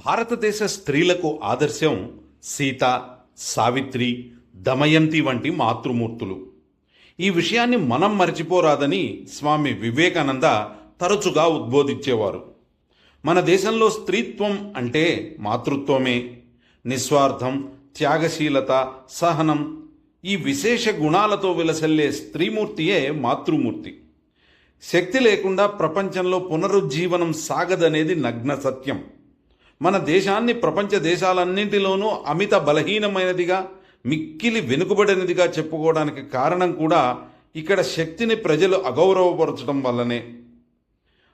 భారతదేశ స్త్రీలకు ఆదర్శం సీత, సావిత్రి, దమయంతి వంటి మాతృమూర్తులు. ఈ విషయాన్ని మనం మరచిపోరాదని స్వామి వివేకానంద తరచుగా ఉద్బోధించేవారు. మన దేశంలో స్త్రీత్వం అంటే మాతృత్వమే. నిస్వార్థం, త్యాగశీలత, సహనం ఈ విశేష గుణాలతో విలసల్లే స్త్రీమూర్తియే మాతృమూర్తి. శక్తి లేకుండా ప్రపంచంలో పునరుజ్జీవనం సాగదనేది నగ్న సత్యం. మన దేశాన్ని ప్రపంచ దేశాలన్నింటిలోనూ అమిత బలహీనమైనదిగా, మిక్కిలి వెనుకబడినదిగా చెప్పుకోవడానికి కారణం కూడా ఇక్కడ శక్తిని ప్రజలు అగౌరవపరచడం వల్లనే.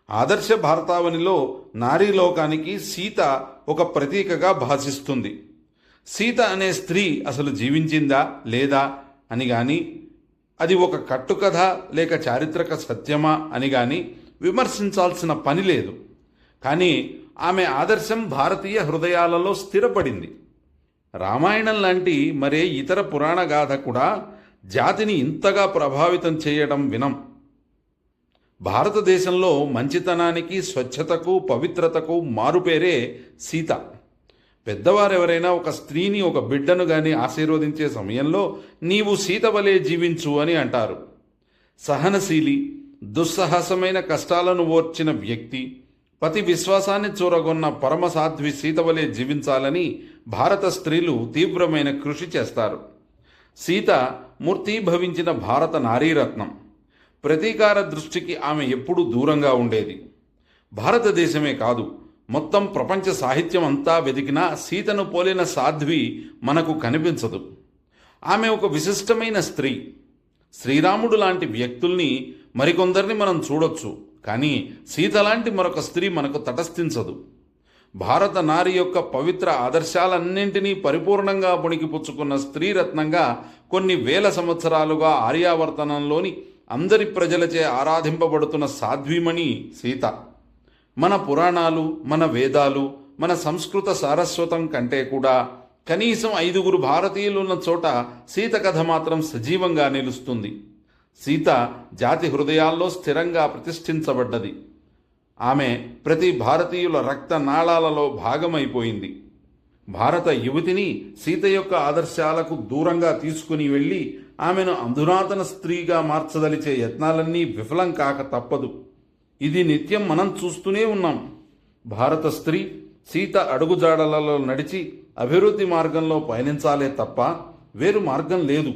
ఆదర్శ భారతావనిలో నారీలోకానికి సీత ఒక ప్రతీకగా భాసిస్తుంది. సీత అనే స్త్రీ అసలు జీవించిందా లేదా అని గాని, అది ఒక కట్టుకథ లేక చారిత్రక సత్యమా అని గాని విమర్శించాల్సిన పని లేదు. కానీ ఆమె ఆదర్శం భారతీయ హృదయాలలో స్థిరపడింది. రామాయణం లాంటి మరే ఇతర పురాణ గాథ కూడా జాతిని ఇంతగా ప్రభావితం చేయడం వినం. భారతదేశంలో మంచితనానికి, స్వచ్ఛతకు, పవిత్రతకు మారుపేరే సీత. పెద్దవారెవరైనా ఒక స్త్రీని, ఒక బిడ్డను గాని ఆశీర్వదించే సమయంలో నీవు సీత వలె జీవించు అని అంటారు. సహనశీలి, దుస్సాహసమైన కష్టాలను ఓర్చిన వ్యక్తి, పతి విశ్వాసాన్ని చూరగొన్న పరమసాధ్వి సీత వలె జీవించాలని భారత స్త్రీలు తీవ్రమైన కృషి చేస్తారు. సీత మూర్తీభవించిన భారత నారీరత్నం. ప్రతీకార దృష్టికి ఆమె ఎప్పుడూ దూరంగా ఉండేది. భారతదేశమే కాదు, మొత్తం ప్రపంచ సాహిత్యం అంతా వెతికినా సీతను పోలిన సాధ్వి మనకు కనిపించదు. ఆమె ఒక విశిష్టమైన స్త్రీ. శ్రీరాముడు లాంటి వ్యక్తుల్ని మరికొందరిని మనం చూడొచ్చు, కానీ సీత లాంటి మరొక స్త్రీ మనకు తటస్థించదు. భారత నారి యొక్క పవిత్ర ఆదర్శాలన్నింటినీ పరిపూర్ణంగా పుణికిపుచ్చుకున్న స్త్రీరత్నంగా కొన్ని వేల సంవత్సరాలుగా ఆర్యావర్తనంలోని అందరి ప్రజలచే ఆరాధింపబడుతున్న సాధ్వీమణి సీత. మన పురాణాలు, మన వేదాలు, మన సంస్కృత సారస్వతం కంటే కూడా కనీసం 5 భారతీయులున్న చోట సీత కథ మాత్రం సజీవంగా నిలుస్తుంది. సీత జాతి హృదయాల్లో స్థిరంగా ప్రతిష్ఠించబడ్డది. ఆమె ప్రతి భారతీయుల రక్త నాళాలలో భాగమైపోయింది. భారత యువతిని సీత యొక్క ఆదర్శాలకు దూరంగా తీసుకుని వెళ్ళి ఆమెను అధునాతన స్త్రీగా మార్చదలిచే యత్నాలన్నీ విఫలం కాక తప్పదు. ఇది నిత్యం మనం చూస్తూనే ఉన్నాం. భారత స్త్రీ సీత అడుగుజాడలలో నడిచి అభివృద్ధి మార్గంలో పయనించాలే తప్ప వేరు మార్గం లేదు.